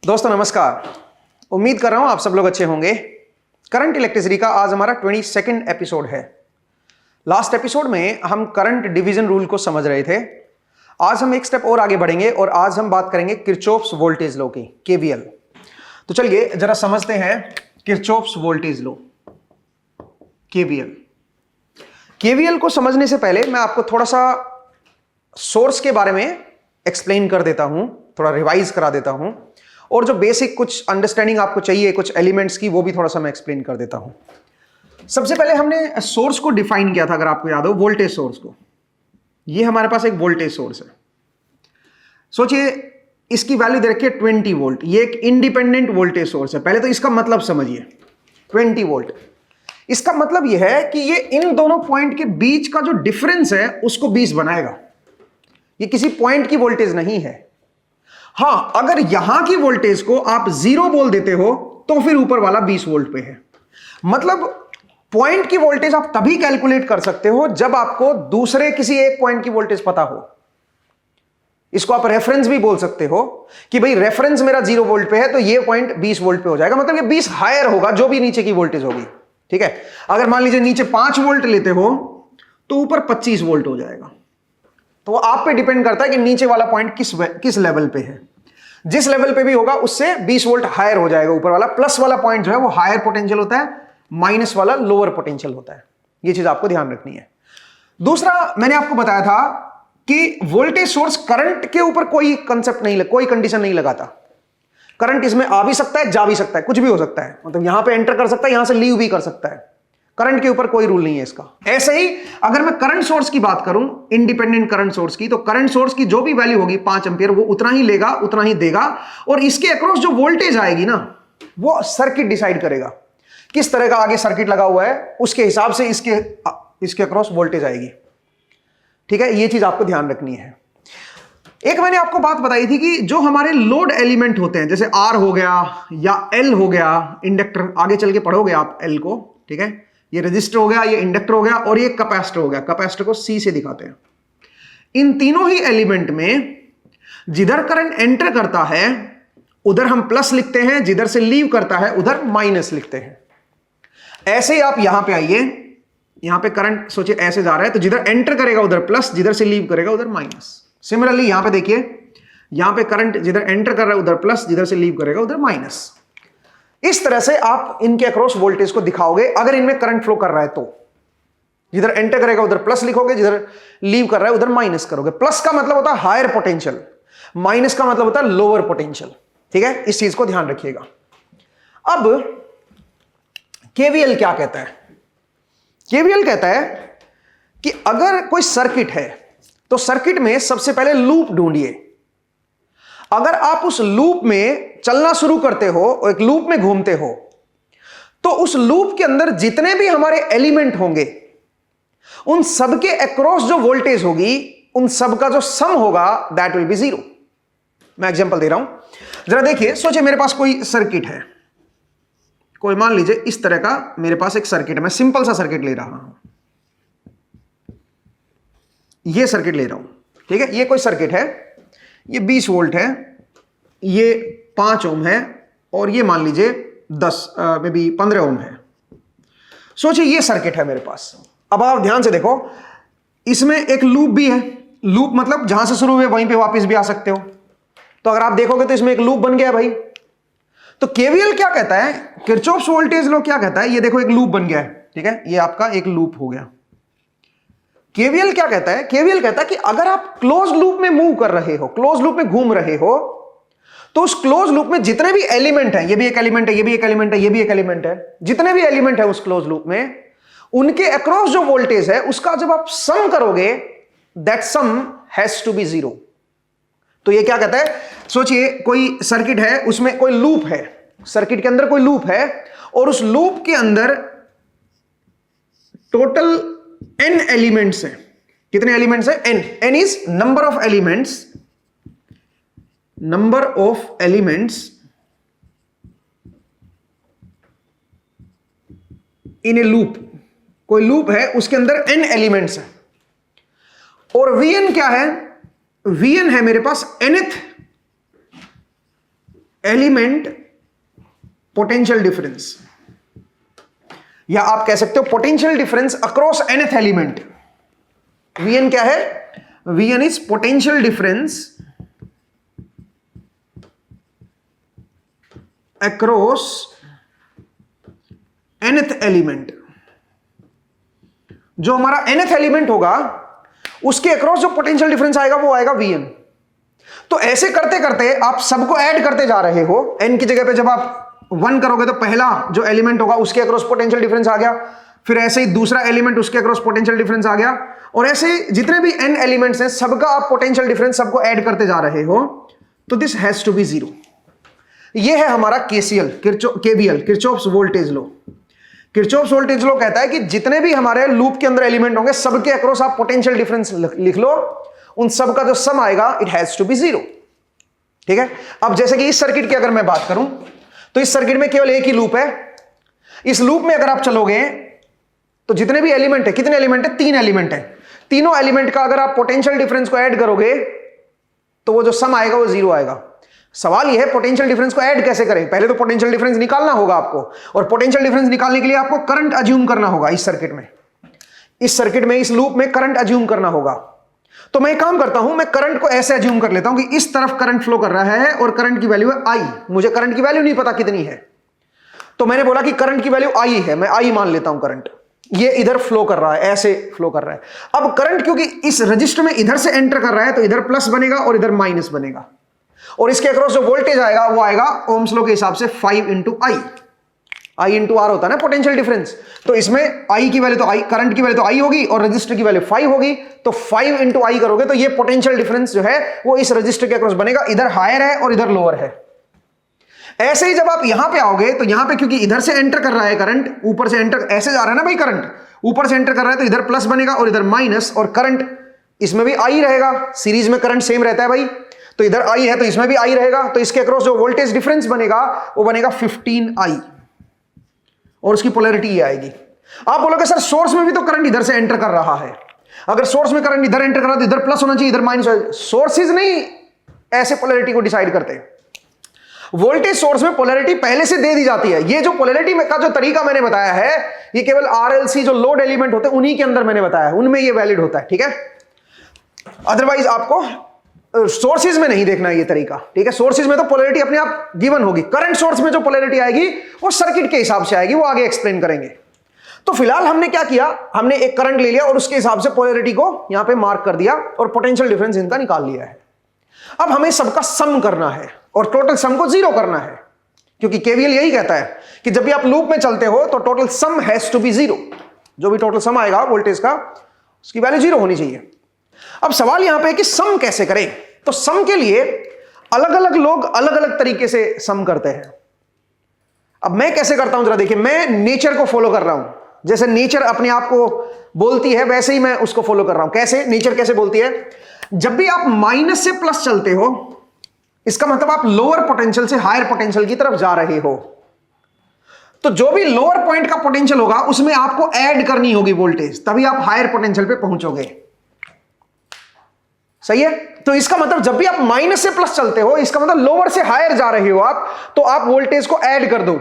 दोस्तों नमस्कार। उम्मीद कर रहा हूं आप सब लोग अच्छे होंगे। करंट इलेक्ट्रिसिटी का आज हमारा 22वां एपिसोड है। लास्ट एपिसोड में हम करंट डिवीजन रूल को समझ रहे थे। आज हम एक स्टेप और आगे बढ़ेंगे और आज हम बात करेंगे किरचॉफ्स वोल्टेज लॉ की, केवीएल। तो चलिए जरा समझते हैं Kirchhoff's voltage law, KVL. KVL को समझने से पहले मैं आपको थोड़ा सा सोर्स के बारे में एक्सप्लेन कर देता हूं, थोड़ा रिवाइज करा देता हूं, और जो बेसिक कुछ अंडरस्टैंडिंग आपको चाहिए कुछ एलिमेंट्स की, वो भी थोड़ा सा मैं एक्सप्लेन कर देता हूं। सबसे पहले हमने सोर्स को डिफाइन किया था, अगर आपको याद हो, वोल्टेज सोर्स को। ये हमारे पास एक वोल्टेज सोर्स है। सोचिए इसकी वैल्यू दे रखी है 20 वोल्ट। ये एक इंडिपेंडेंट वोल्टेज सोर्स है। पहले तो इसका मतलब समझिए, 20 वोल्ट। इसका मतलब यह है कि ये इन दोनों पॉइंट के बीच का जो डिफरेंस है उसको 20 बनाएगा। ये किसी पॉइंट की वोल्टेज नहीं है। हां, अगर यहां की वोल्टेज को आप 0 बोल देते हो तो फिर ऊपर वाला 20 वोल्ट पे है। मतलब पॉइंट की वोल्टेज आप तभी कैलकुलेट कर सकते हो जब आपको दूसरे किसी एक पॉइंट की वोल्टेज पता हो। इसको आप रेफरेंस भी बोल सकते हो कि भाई रेफरेंस मेरा 0 वोल्ट पे है तो ये पॉइंट 20 वोल्ट पे हो जाएगा। मतलब ये 20 हायर होगा जो भी नीचे की वोल्टेज होगी। ठीक है, अगर मान लीजिए नीचे 5 वोल्ट लेते हो तो ऊपर 25 वोल्ट हो जाएगा। तो वो आप पे डिपेंड करता है कि नीचे वाला पॉइंट किस लेवल पे है। जिस लेवल पे भी होगा उससे 20 वोल्ट हायर हो जाएगा ऊपर वाला। प्लस वाला पॉइंट जो है वो हायर पोटेंशियल होता है, माइनस वाला लोअर पोटेंशियल होता है। ये चीज आपको ध्यान रखनी है। दूसरा, मैंने आपको बताया था कि वोल्टेज सोर्स करंट के ऊपर कोई कंसेप्ट नहीं, कोई कंडीशन नहीं लगाता। करंट इसमें आ भी सकता है, जा भी सकता है, कुछ भी हो सकता है। मतलब यहां पे एंटर कर सकता है, यहां से लीव भी कर सकता है। करंट के ऊपर कोई रूल नहीं है इसका। ऐसे ही अगर मैं करंट सोर्स की बात करूं, इंडिपेंडेंट करंट सोर्स की, तो करंट सोर्स की जो भी वैल्यू होगी 5 एम्पियर, वो उतना ही लेगा, उतना ही देगा। और इसके अक्रॉस जो वोल्टेज आएगी ना, वो सर्किट डिसाइड करेगा किस तरह का आगे सर्किट लगा हुआ है, उसके हिसाब से इसके अक्रॉस वोल्टेज आएगी। ठीक है, ये चीज आपको ध्यान रखनी है। एक मैंने आपको बात बताई थी कि जो हमारे लोड एलिमेंट होते हैं, जैसे आर हो गया या एल हो गया, इंडक्टर, आगे चल के पढ़ोगे आप एल को। ठीक है, ये रेजिस्टर हो गया, ये इंडक्टर हो गया, और ये कैपेसिटर हो गया। कैपेसिटर को सी से दिखाते हैं। इन तीनों ही एलिमेंट में जिधर करंट एंटर करता है उधर हम प्लस लिखते हैं, जिधर से लीव करता है उधर माइनस लिखते हैं। ऐसे ही आप यहां पे आइए, यहां पे करंट सोचिए ऐसे जा रहा है, तो जिधर एंटर करेगा उधर प्लस, जिधर से लीव करेगा उधर माइनस। सिमिलरली यहां पे देखिए, यहां पे करंट जिधर एंटर कर रहा है उधर प्लस, जिधर से लीव करेगा उधर माइनस। इस तरह से आप इनके अक्रॉस वोल्टेज को दिखाओगे। अगर इनमें करंट फ्लो कर रहा है तो जिधर एंटर करेगा उधर प्लस लिखोगे, जिधर लीव कर रहा है उधर माइनस करोगे। प्लस का मतलब होता है हायर पोटेंशियल, माइनस का मतलब होता है लोअर पोटेंशियल। ठीक है, इस चीज को ध्यान रखिएगा। अब केवीएल क्या कहता है? केवीएल कहता है कि अगर कोई सर्किट है तो सर्किट में सबसे पहले लूप ढूंढिए। अगर आप उस लूप में चलना शुरू करते हो और एक लूप में घूमते हो, तो उस लूप के अंदर जितने भी हमारे एलिमेंट होंगे उन सब के अक्रॉस जो वोल्टेज होगी, उन सब का जो सम होगा दैट विल बी 0। मैं एग्जांपल दे रहा हूं, जरा देखिए। सोचिए मेरे पास कोई सर्किट है, कोई मान लीजिए इस तरह का मेरे पास एक सर्किट है। मैं सिंपल सा सर्किट ले रहा हूं, ये सर्किट ले रहा हूं। ठीक है, ये कोई सर्किट है, ये 20 वोल्ट है, ये 5 ओम है, और ये मान लीजिए 15 ओम है। सोचिए ये सर्किट है मेरे पास। अब आप ध्यान से देखो, इसमें एक लूप भी है। लूप मतलब जहां से शुरू हुए वहीं पे वापस भी आ सकते हो। तो अगर आप देखोगे तो इसमें एक लूप बन गया भाई। तो केवीएल क्या कहता है, किरचॉफ्स वोल्टेज लॉ क्या कहता है, ये देखो एक लूप बन गया है। ठीक है, ये आपका एक लूप हो गया। केवीएल क्या कहता है? केवीएल कहता है कि अगर आप क्लोज लूप में मूव कर रहे हो, क्लोज लूप में घूम रहे हो, तो उस क्लोज लूप में जितने भी एलिमेंट हैं, ये भी एक एलिमेंट है, ये भी एक एलिमेंट है, ये भी एक एलिमेंट है, जितने भी एलिमेंट है उस क्लोज लूप में, उनके अक्रॉस जो वोल्टेज है उसका जब आप सम करोगे, that sum has to be 0। तो ये क्या कहता है? सोचिए कोई सर्किट है, उसमें कोई लूप है, सर्किट के अंदर कोई लूप है, और उस लूप के अंदर टोटल n एलिमेंट्स हैं। कितने एलिमेंट्स हैं? n। n is number of elements, number of elements in A loop. कोई लूप है, उसके अंदर n एलिमेंट्स हैं, और vn क्या है? vn है मेरे पास nth एलिमेंट पोटेंशियल डिफरेंस, या आप कह सकते हो potential difference across nth element. Vn क्या है? Vn is potential difference across nth element. जो हमारा nth एलिमेंट होगा उसके अक्रॉस जो पोटेंशियल डिफरेंस आएगा वो आएगा Vn। तो ऐसे करते करते आप सबको ऐड करते जा रहे हो। n की जगह पे जब आप 1 करोगे तो पहला जो एलिमेंट होगा उसके अक्रॉस पोटेंशियल डिफरेंस आ गया, फिर ऐसे ही दूसरा एलिमेंट उसके अक्रॉस पोटेंशियल डिफरेंस आ गया, और ऐसे जितने भी n एलिमेंट्स हैं सबका आप पोटेंशियल डिफरेंस सबको ऐड करते जा रहे हो। तो दिस हैज टू बी 0। ये है हमारा KCL, KVL, Kirchhoff's voltage law. Kirchhoff's voltage law कहता है कि जितने भी हमारे लूप के अंदर एलिमेंट होंगे सबके अक्रॉस आप पोटेंशियल डिफरेंस लिख लो, उन सब का जो सम आएगा इट हैज टू बी 0। ठीक है। अब जैसे कि इस सर्किट की अगर मैं बात करूं तो इस सर्किट में केवल एक ही लूप है। इस लूप में अगर आप चलोगे तो जितने भी एलिमेंट है, कितने एलिमेंट है? 3 एलिमेंट है। तीनों एलिमेंट का अगर आप पोटेंशियल डिफरेंस को ऐड करोगे तो वो जो सम आएगा वो 0 आएगा। सवाल यह है पोटेंशियल डिफरेंस को ऐड कैसे करें? पहले तो पोटेंशियल डिफरेंस निकालना होगा आपको, और पोटेंशियल डिफरेंस निकालने के लिए आपको करंट अज्यूम करना होगा। इस सर्किट में इस लूप में करंट अज्यूम करना होगा। तो मैं एक काम करता हूं, मैं करंट को ऐसे अज्यूम कर लेता हूं कि इस तरफ करंट फ्लो कर रहा है और करंट की वैल्यू है I। मुझे करंट की वैल्यू नहीं पता कितनी है, तो मैंने बोला कि करंट की वैल्यू I है, मैं I मान लेता हूं। करंट ये इधर फ्लो कर रहा है, ऐसे फ्लो कर रहा है। अब करंट क्योंकि इस रजिस्टर में इधर से एंटर कर रहा है तो इधर प्लस बनेगा और इधर माइनस बनेगा, और इसके अक्रॉस जो वोल्टेज आएगा वो आएगा ओम्स लॉ के हिसाब से 5 इंटू I इंटू R होता है ना पोटेंशियल डिफरेंस। तो इसमें I की वैल्यू तो I, करंट की वैल्यू तो I होगी और रजिस्टर की वैल्यू 5 होगी, तो 5 इंटू I करोगे तो ये पोटेंशियल डिफरेंस जो है वो इस रजिस्टर के अक्रॉस बनेगा। इधर हायर है और इधर लोअर है। ऐसे ही जब आप यहां पे आओगे तो यहां पे क्योंकि इधर से एंटर कर रहा है करंट, ऊपर से एंटर ऐसे जा रहा है ना भाई, करंट ऊपर से एंटर कर रहा है तो इधर प्लस बनेगा और इधर माइनस, और करंट इसमें भी I रहेगा। सीरीज में करंट सेम रहता है भाई, तो इधर I है तो इसमें भी I रहेगा। तो इसके अक्रॉस जो वोल्टेज डिफरेंस बनेगा वो बनेगा 15I, और उसकी पोलैरिटी ये आएगी। आप बोलोगे सर सोर्स में भी तो करंट इधर से एंटर कर रहा है, अगर सोर्स में करंट इधर एंटर कर रहा है तो इधर प्लस होना चाहिए, इधर माइनस। सोर्सेज नहीं ऐसे पोलैरिटी को डिसाइड करते। वोल्टेज सोर्स में पोलैरिटी पहले से दे दी जाती है। ये जो पोलैरिटी का जो तरीका मैंने बताया है ये केवल RLC जो लोड एलिमेंट होते हैं उन्हीं के अंदर मैंने बताया है, उनमें ये वैलिड होता है। ठीक है, अदरवाइज आपको सोर्सेज में नहीं देखना ये तरीका। ठीक है, सोर्सेज में तो पोलैरिटी अपने आप गिवन होगी। करंट सोर्स में जो पोलैरिटी आएगी वो सर्किट के हिसाब से आएगी, वो आगे एक्सप्लेन करेंगे। तो फिलहाल हमने क्या किया, हमने एक करंट ले लिया और उसके हिसाब से पोलैरिटी को यहां पे मार्क कर दिया और पोटेंशियल डिफरेंस इनका निकाल लिया है। अब हमें सबका सम करना है और टोटल सम को 0 करना है, क्योंकि केवीएल यही कहता है कि जब भी आप लूप में चलते हो तो total sum has to be 0। जो भी टोटल सम आएगा वोल्टेज का उसकी वैल्यू 0 होनी चाहिए। अब सवाल यहां पे है कि सम कैसे करें। तो सम के लिए अलग अलग लोग अलग अलग तरीके से सम करते हैं। अब मैं कैसे करता हूं जरा देखिए, मैं नेचर को फॉलो कर रहा हूं। जैसे नेचर अपने आप को बोलती है वैसे ही मैं उसको फॉलो कर रहा हूं। कैसे नेचर कैसे बोलती है, जब भी आप माइनस से प्लस चलते हो इसका मतलब आप लोअर पोटेंशियल से हायर पोटेंशियल की तरफ जा रहे हो। तो जो भी लोअर पॉइंट का पोटेंशियल होगा उसमें आपको ऐड करनी होगी वोल्टेज, तभी आप हायर पोटेंशियल पे पहुंचोगे। सही है, तो इसका मतलब जब भी आप माइनस से प्लस चलते हो इसका मतलब लोअर से हायर जा रहे हो आप, तो आप वोल्टेज को ऐड कर दो।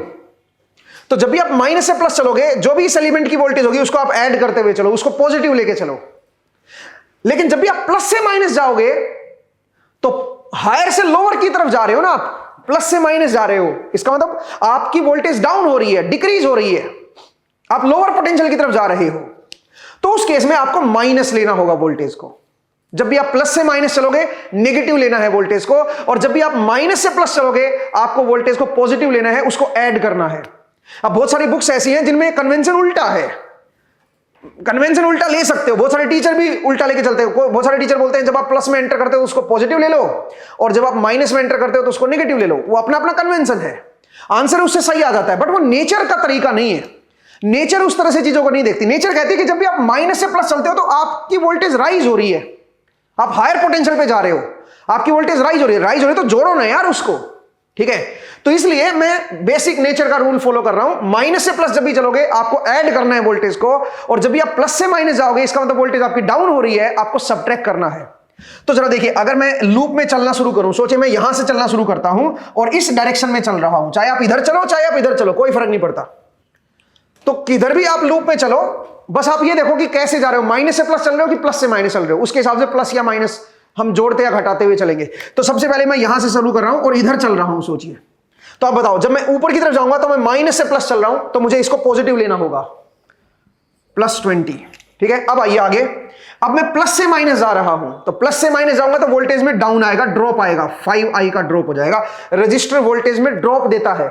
तो जब भी आप माइनस से प्लस चलोगे जो भी इस एलिमेंट की वोल्टेज होगी उसको आप ऐड करते हुए चलो, उसको पॉजिटिव लेके चलो। लेकिन जब भी आप प्लस से माइनस जाओगे तो हायर से लोअर की तरफ जा रहे हो ना, आप प्लस से माइनस जा रहे हो, इसका मतलब आपकी वोल्टेज डाउन हो रही है, डिक्रीज हो रही है, आप लोअर पोटेंशियल की तरफ जा रहे हो। तो उस केस में आपको माइनस लेना होगा वोल्टेज को। जब भी आप प्लस से माइनस चलोगे नेगेटिव लेना है वोल्टेज को, और जब भी आप माइनस से प्लस चलोगे आपको वोल्टेज को पॉजिटिव लेना है, उसको ऐड करना है। अब बहुत सारी बुक्स ऐसी हैं जिनमें कन्वेंशन उल्टा है, कन्वेंशन उल्टा ले सकते हो। बहुत सारे टीचर भी उल्टा लेके चलते हो। बहुत सारे टीचर बोलते हैं जब आप प्लस में एंटर करते हो तो उसको पॉजिटिव ले लो, और जब आप माइनस में एंटर करते हो तो उसको नेगेटिव ले लो। वो अपना अपना कन्वेंशन है, आंसर उससे सही आ जाता है, बट वो नेचर का तरीका नहीं है। नेचर उस तरह से चीजों को नहीं देखती। नेचर कहती है कि जब भी आप माइनस से प्लस चलते हो तो आपकी वोल्टेज राइज हो रही है, आप हायर पोटेंशियल पे जा रहे हो, आपकी वोल्टेज राइज हो रही है। राइज हो रही है तो जोड़ो ना यार उसको। ठीक है, तो इसलिए मैं बेसिक नेचर का रूल फॉलो कर रहा हूं। माइनस से प्लस जब भी चलोगे आपको ऐड करना है वोल्टेज को, और जब भी आप प्लस से माइनस जाओगे इसका मतलब वोल्टेज आपकी डाउन हो रही है, आपको सबट्रैक्ट करना है। तो जरा देखिए, अगर मैं लूप में चलना शुरू करूं, सोचिए मैं यहां से चलना शुरू करता हूं और इस डायरेक्शन में चल रहा हूं, चाहे आप इधर चलो चाहे आप इधर चलो, कोई फर्क नहीं पड़ता। तो किधर भी आप लूप में चलो, बस आप ये देखो कि कैसे जा रहे हो, माइनस से प्लस चल रहे हो कि प्लस से माइनस चल रहे हो, उसके हिसाब से प्लस या माइनस हम जोड़ते या घटाते हुए चलेंगे। तो सबसे पहले मैं यहां से शुरू कर रहा हूं और इधर चल रहा हूं, सोचिए। तो आप बताओ, जब मैं ऊपर की तरफ जाऊंगा तो मैं माइनस से प्लस चल रहा हूं, तो मुझे इसको पॉजिटिव लेना होगा, +20। ठीक है, अब आइए आगे। अब मैं प्लस से माइनस जा रहा हूं, तो प्लस से माइनस जाऊंगा तो वोल्टेज में डाउन आएगा, ड्रॉप आएगा, 5i का ड्रॉप हो जाएगा। रजिस्टर वोल्टेज में ड्रॉप देता है,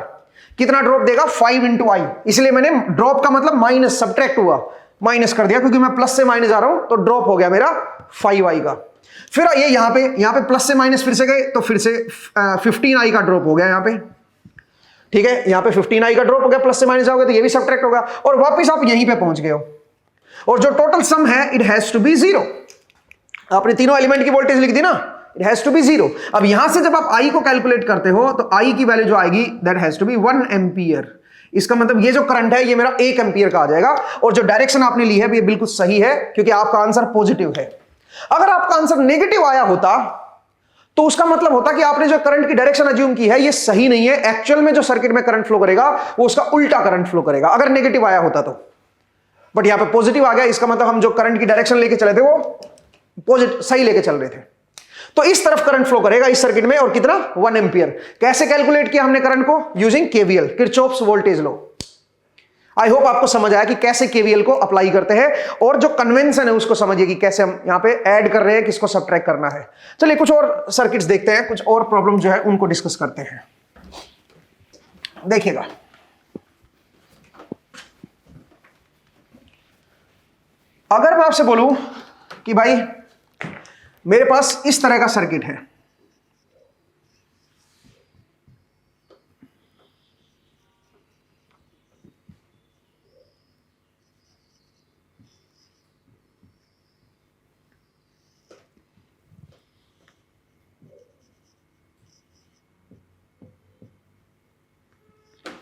कितना ड्रॉप देगा? 5 × I। इसलिए मैंने ड्रॉप का मतलब माइनस, सब्ट्रैक्ट हुआ, माइनस कर दिया, क्योंकि मैं प्लस से माइनस जा रहा हूं, तो ड्रॉप हो गया मेरा 5i का। फिर ये यहां पे प्लस से माइनस फिर से गए, तो फिर से 15i का ड्रॉप हो गया यहां पे। ठीक है, यहां पे 15i का ड्रॉप हो गया, प्लस से माइनस जाओगे तो ये भी सब्ट्रैक्ट होगा, और वापस आप यहीं पे पहुंच गए हो। और जो टोटल सम है, इट हैज टू बी 0। आपने तीनों एलिमेंट की वोल्टेज लिख दी ना, इट हैज टू बी 0। अब यहां से जब आप I को कैलकुलेट करते हो, तो I की वैल्यू जो आएगी, that has to be 1 ampere. इसका मतलब ये जो करंट है, ये मेरा 1 एम्पियर का आ जाएगा। और जो डायरेक्शन आपने ली है, ये बिल्कुल सही है, क्योंकि आपका आंसर पॉजिटिव है। अगर आपका आंसर नेगेटिव आया होता, तो उसका मतलब होता कि आपने जो करंट की डायरेक्शन अज्यूम की है, ये सही नहीं है। एक्चुअल में जो सर्किट में करंट फ्लो करेगा, वो उसका उल्टा करंट फ्लो करेगा, अगर नेगेटिव आया होता तो। बट यहां पे पॉजिटिव आ गया, इसका मतलब हम जो करंट की डायरेक्शन लेके चले थे, वो पॉजिटिव सही लेके चल रहे थे। तो इस तरफ करंट फ्लो करेगा इस सर्किट में, और कितना? 1 एम्पियर। कैसे कैलकुलेट किया हमने करंट को? Using KVL, Kirchhoff's voltage law. I hope आपको समझ आया कि कैसे केवीएल को अप्लाई करते हैं, और जो कन्वेंशन है उसको समझिए कि कैसे हम यहां पे ऐड कर रहे हैं, किसको सब्ट्रैक्ट करना है। चलिए कुछ और सर्किट्स देखते हैं, कुछ और प्रॉब्लम जो है उनको डिस्कस करते हैं। देखिएगा, अगर मैं आपसे बोलूं कि भाई मेरे पास इस तरह का सर्किट है,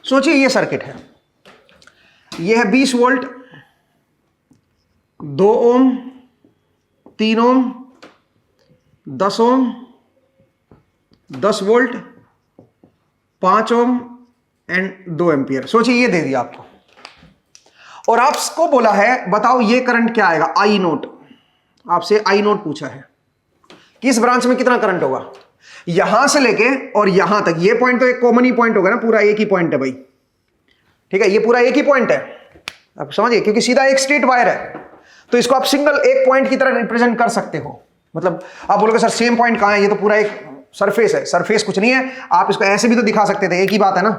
सोचिए ये सर्किट है, ये है 20 volt, 2 ohm, 3 ohm, 10 ohm, 10 volt, 5 ohm and 2 ampere. सोचिए ये दे दिया आपको, और आपको बोला है बताओ ये करंट क्या आएगा? I note. आपसे I नोट पूछा है, किस ब्रांच में कितना करंट होगा, यहां से लेके और यहां तक। ये पॉइंट तो एक कॉमन ही पॉइंट होगा ना, पूरा एक ही पॉइंट है भाई। ठीक है, ये पूरा एक ही पॉइंट है, आप समझिए, क्योंकि सीधा एक स्ट्रेट वायर है, तो इसको आप सिंगल एक पॉइंट की तरह रिप्रेजेंट कर सकते हो। मतलब आप बोलोगे सर सेम पॉइंट कहां है, ये तो पूरा एक सरफेस है। सरफेस कुछ नहीं है, आप इसको ऐसे भी तो दिखा सकते थे, एक ही बात है ना,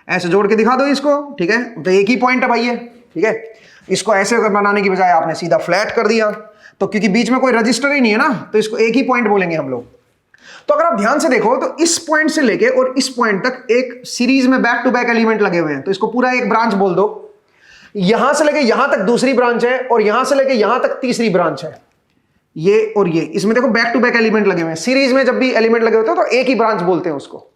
ऐसे जोड़ के दिखा दो इसको। ठीक है, तो एक ही पॉइंट है भाई ये। ठीक है, इसको ऐसे बनाने की बजाय आपने सीधा फ्लैट कर दिया, तो क्योंकि बीच में कोई रजिस्टर ही नहीं है ना, तो इसको एक ही पॉइंट बोलेंगे हम लोग। तो अगर आप ध्यान से देखो, तो इस पॉइंट से लेके और इस पॉइंट तक एक सीरीज में बैक टू बैक एलिमेंट लगे हुए हैं, तो इसको पूरा एक ब्रांच बोल दो। यहां से लेके यहां तक दूसरी ब्रांच है, और यहां से लेके यहां तक तीसरी ब्रांच है, ये और ये। इसमें देखो बैक टू बैक एलिमेंट लगे हुए हैं। सीरीज में जब भी एलिमेंट लगे होते हैं तो एक ही ब्रांच बोलते हैं उसको।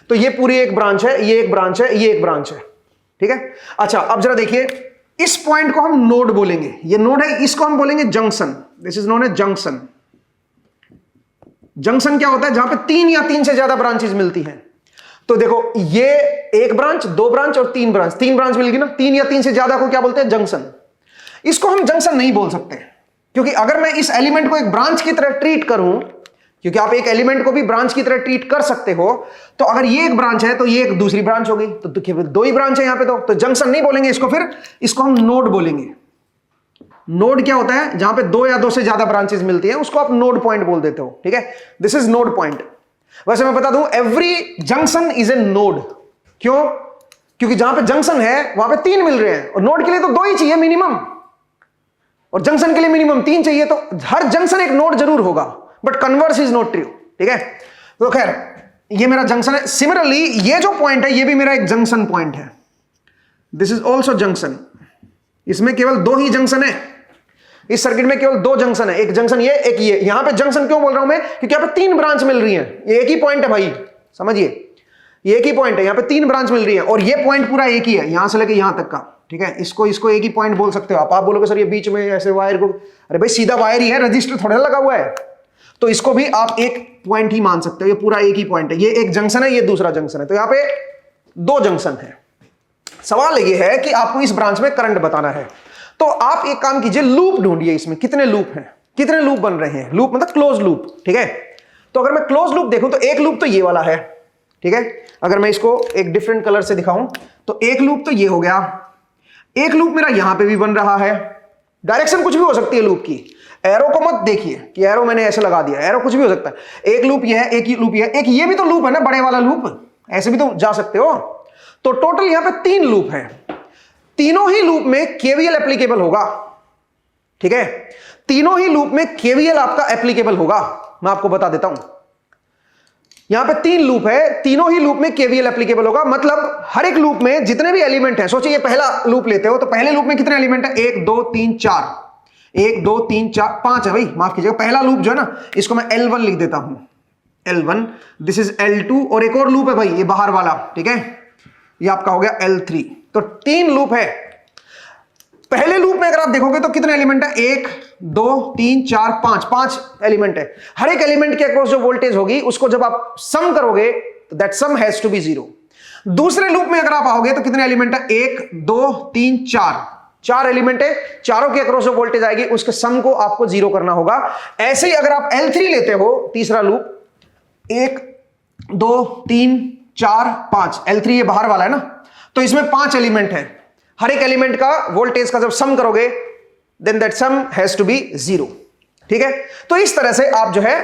तो ये पूरी एक ब्रांच है, ये एक ब्रांच है, ये एक ब्रांच है। ठीक है, अच्छा अब जरा देखिए, इस पॉइंट को हम नोड बोलेंगे, ये नोड है, इसको हम बोलेंगे junction. This is known as junction. Junction क्या होता है? जहां पे 3 या 3 से ज्यादा ब्रांचेस मिलती हैं। तो देखो, ये एक ब्रांच, 2 ब्रांच और 3 ब्रांच, 3 ब्रांच मिल गई ना, 3 या 3 से ज्यादा को क्या बोलते हैं? जंक्शन। इसको हम जंक्शन नहीं बोल सकते, क्योंकि अगर मैं इस एलिमेंट को एक ब्रांच की तरह ट्रीट करूं, क्योंकि आप एक एलिमेंट को भी ब्रांच की तरह ट्रीट कर सकते हो, तो अगर ये एक ब्रांच है तो ये एक दूसरी ब्रांच हो गई, तो 2 ही ब्रांच है यहां पे, तो जंक्शन नहीं बोलेंगे इसको, फिर इसको हम नोड बोलेंगे। नोड क्या होता है? जहां पे 2 या 2 से ज्यादा ब्रांचेस मिलती हैं, उसको आप नोड पॉइंट बोल देते हो। ठीक है, दिस इज नोड पॉइंट। वैसे मैं बता दूं, every junction is a node. क्यों? क्योंकि जहां पे जंक्शन है वहां पे 3 मिल रहे हैं, और नोड के लिए तो 2 ही चाहिए मिनिमम, और जंक्शन के लिए मिनिमम 3 चाहिए, तो हर जंक्शन एक नोड जरूर होगा, but converse is not true. ठीक है, तो खैर ये मेरा जंक्शन है। सिमिलरली ये जो पॉइंट है, ये भी मेरा एक जंक्शन पॉइंट है। This is also junction. इसमें केवल 2 ही जंक्शन है, इस सर्किट में केवल 2 जंक्शन है, एक जंक्शन ये, एक ये। यहां पे जंक्शन क्यों बोल रहा हूं मैं? क्योंकि यहां पे 3 ब्रांच मिल रही हैं, ये एक ही पॉइंट है भाई, समझिए, ये एक ही पॉइंट है, यहां पे 3 ब्रांच मिल रही है, और ये पॉइंट पूरा एक ही है, यहां से लेके यहां तक का। ठीक है, इसको एक ही पॉइंट बोल सकते हो आप। बोलोगे सर ये बीच में ऐसे वायर को, अरे भाई सीधा वायर ही है, रजिस्टर थोड़ा लगा हुआ है। तो इसको भी आप एक पॉइंट ही मान सकते हो, ये पूरा एक ही पॉइंट है, ये एक जंक्शन है, ये दूसरा जंक्शन है, तो यहां पे दो जंक्शन है। सवाल ये है कि आपको इस ब्रांच में करंट बताना है, तो आप एक काम कीजिए, लूप ढूंढिए, इसमें कितने लूप हैं, कितने लूप बन रहे हैं, लूप मतलब क्लोज लूप, ठीक है। तो अगर मैं क्लोज लूप देखूं तो एक लूप तो ये वाला है, ठीक है। अगर मैं इसको एक डिफरेंट कलर से दिखाऊं तो एक लूप तो ये हो गया, एक लूप मेरा यहां पे भी बन रहा है, डायरेक्शन कुछ भी हो सकती है लूप की, एरो को मत देखिए कि एरो मैंने ऐसे लगा दिया, एरो कुछ भी हो सकता है। एक लूप ये है, एक ही लूप ये है, एक ये भी तो लूप है ना, बड़े वाला लूप, ऐसे भी तो जा सकते हो। तो टोटल यहां पे 3 लूप हैं, तीनों ही लूप में केवीएल एप्लीकेबल होगा, ठीक है। तीनों ही लूप में केवीएल आपका एप्लीकेबल होगा, मैं आपको बता देता हूं। यहां पे 3 लूप है, तीनों ही लूप में केवीएल एप्लीकेबल होगा, मतलब हर एक लूप में जितने भी एलिमेंट हैं, सोचिए ये पहला लूप लेते हो तो पहले लूप में कितने एलिमेंट है, 1 2 3 4, 1 2 3 4 5 है भाई, माफ कीजिएगा, पहला लूप जो है ना इसको मैं L1 लिख देता हूं, L1, दिस इज L2, और एक और लूप है भाई ये बाहर वाला, ठीक है, ये आपका हो गया L3। तो 3 लूप है। पहले लूप में अगर आप देखोगे तो कितने एलिमेंट है, 1 2 3 4 5, 5 एलिमेंट है। हर एक एलिमेंट के अक्रॉस जो वोल्टेज होगी उसको जब आप सम करोगे तो that sum has to be 0। दूसरे लूप में अगर आप आओगे तो कितने एलिमेंट है, 1 2 3 4, 4 एलिमेंट है, चारों के अक्रॉस जो वोल्टेज आएगी उसके सम को आपको 0 करना होगा। ऐसे ही अगर आप L3 लेते हो, तीसरा लूप, 1 2 3 4 5, L3 ये बाहर वाला है ना, तो इसमें 5 एलिमेंट है, हर एक एलिमेंट का वोल्टेज का जब सम करोगे then that sum has to be 0, ठीक है। तो इस तरह से आप जो है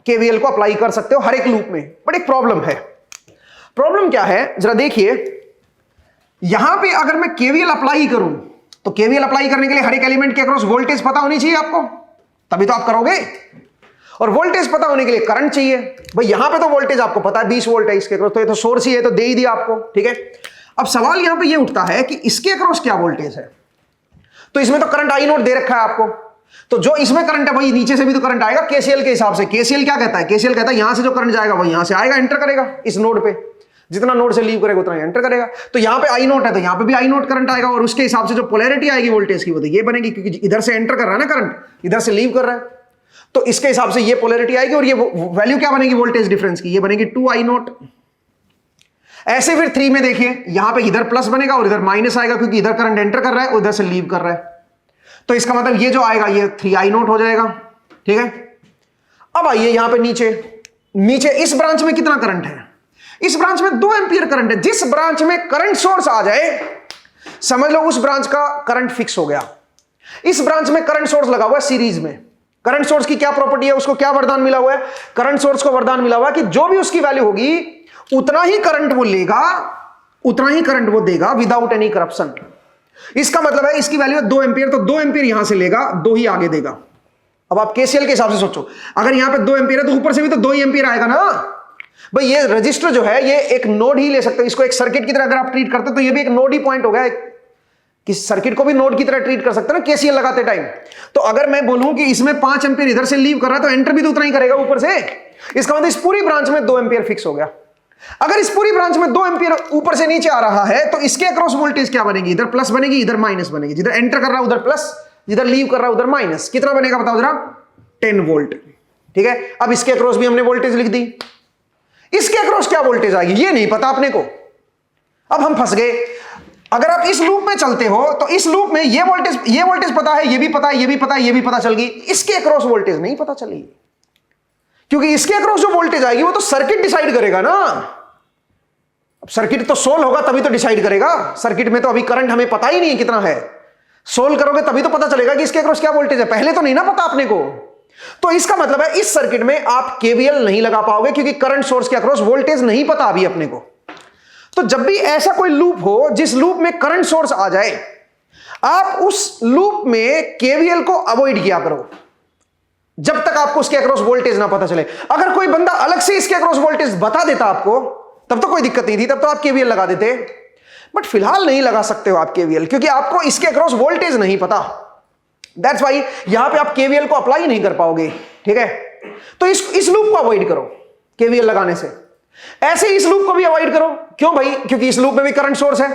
केवीएल को अप्लाई कर सकते हो हर एक लूप में। बट एक प्रॉब्लम है, प्रॉब्लम क्या है जरा देखिए, यहां पे अगर मैं केवीएल अप्लाई करूं तो केवीएल अप्लाई करने के लिए हर एक एलिमेंट के अक्रॉस वोल्टेज पता होनी चाहिए आपको, तभी तो आप करोगे, और वोल्टेज पता होने के लिए करंट चाहिए। भाई यहां पे तो वोल्टेज आपको पता है 20 वोल्ट है इसके अक्रॉस, तो ये तो सोर्स ही है, तो दे ही दिया आपको, ठीक है। अब सवाल यहां पे ये उठता है कि इसके अक्रॉस क्या वोल्टेज है, तो इसमें तो करंट आई नोट दे रखा है आपको, तो जो इसमें करंट है भाई नीचे से भी तो करंट आएगा केसीएल के हिसाब से। केसीएल क्या कहता है, केसीएल कहता है यहां से जो करंट जाएगा वो यहां से आएगा, एंटर करेगा इस नोड पे, जितना नोड से लीव करेगा उतना एंटर करेगा। तो यहां पे आई नोट है तो यहां पे भी आई नोट करंट आएगा, और उसके हिसाब से जो पोलैरिटी आएगी वोल्टेज की वो तो ये बनेगी, क्योंकि इधर से एंटर कर रहा है ना करंट, इधर से लीव कर रहा है, तो इसके हिसाब से ये पोलैरिटी आएगी, और ये वैल्यू क्या बनेगी वोल्टेज डिफरेंस की, ये बनेगी 2 आई नोट। ऐसे फिर 3 में देखिए, यहां पे इधर प्लस बनेगा और इधर माइनस आएगा, क्योंकि इधर करंट एंटर कर रहा है उधर से लीव कर रहा है, तो इसका मतलब ये जो आएगा ये 3 आई नोट हो जाएगा, ठीक है। अब आइए यहां पे नीचे, नीचे इस ब्रांच में कितना करंट है, इस ब्रांच में 2 एम्पियर करंट है। जिस ब्रांच में करंट सोर्स आ जाए समझ लो उस ब्रांच का करंट फिक्स हो गया। इस ब्रांच में करंट सोर्स लगा हुआ है सीरीज में। करंट सोर्स की क्या प्रॉपर्टी है, उसको क्या वरदान मिला हुआ है, करंट सोर्स को वरदान मिला हुआ है कि जो भी उसकी वैल्यू होगी उतना ही करंट वो लेगा, उतना ही करंट वो देगा विदाउट एनी करप्शन। इसका मतलब है इसकी वैल्यू है 2 एम्पियर, तो 2 एम्पियर यहां से लेगा, 2 ही आगे देगा। अब आप केसीएल के हिसाब से सोचो, अगर यहां पे 2 एम्पियर है तो ऊपर से भी तो 2 ही एम्पियर आएगा ना भाई। ये रजिस्टर जो है ये एक नोड ही ले सकते हो, इसको एक सर्किट की तरह अगर आप ट्रीट करते हो तो ये भी एक नोड ही पॉइंट हो गया, कि सर्किट को भी नोड की तरह ट्रीट कर सकते हैं ना केसीएल लगाते टाइम। तो अगर मैं बोलूं कि इसमें 5 एम्पियर इधर से लीव कर रहा है तो एंटर भी तो उतना ही करेगा ऊपर से, इसका मतलब इस पूरी ब्रांच में 2 एम्पियर फिक्स हो गया। अगर इस पूरी ब्रांच में 2 एम्पियर ऊपर से नीचे आ रहा है तो इसके अक्रॉस वोल्टेज क्या बनेगी, इधर प्लस बनेगी इधर माइनस बनेगी, जिधर एंटर कर रहा है उधर प्लस, जिधर लीव कर रहा है उधर माइनस। कितना बनेगा बताओ जरा, 10 वोल्ट, ठीक है। अब इसके अक्रॉस भी हमने वोल्टेज लिख दी, इसके अक्रॉस क्या वोल्टेज आएगी ये नहीं पता अपने को। अब हम फंस गए। अगर आप इस लूप में चलते हो तो इस लूप में ये वोल्टेज पता है, ये भी पता है, ये भी पता है, ये भी पता चल गई, इसके अक्रॉस वोल्टेज नहीं पता चलेगी, क्योंकि इसके अक्रॉस जो वोल्टेज आएगी वो तो सर्किट डिसाइड करेगा ना। अब सर्किट तो सोल्व होगा तभी तो डिसाइड करेगा, सर्किट में तो अभी करंट हमें पता ही नहीं है कितना है, सोल्व करोगे तभी तो पता चलेगा कि इसके अक्रॉस क्या वोल्टेज है, पहले तो नहीं ना पता अपने को। तो इसका मतलब है इस सर्किट में आप केवीएल नहीं लगा पाओगे, क्योंकि करंट सोर्स के अक्रॉस वोल्टेज नहीं पता अभी अपने को। तो जब भी ऐसा कोई लूप हो जिस लूप में करंट सोर्स आ जाए, आप उस लूप में केवीएल को अवॉइड किया करो जब तक आपको उसके अक्रॉस वोल्टेज ना पता चले। अगर कोई बंदा अलग से इसके अक्रॉस वोल्टेज बता देता आपको तब तो कोई दिक्कत नहीं थी, तब तो आप केवीएल लगा देते, बट फिलहाल नहीं लगा सकते हो आप केवीएल, क्योंकि आपको इसके अक्रॉस वोल्टेज नहीं पता। दैट्स वाई यहां पे आप केवीएल को अप्लाई नहीं कर पाओगे, ठीक है। तो इस लूप को अवॉइड करो केवीएल लगाने से। ऐसे इस लूप को भी अवॉइड करो, क्यों भाई, क्योंकि इस लूप में भी करंट सोर्स है,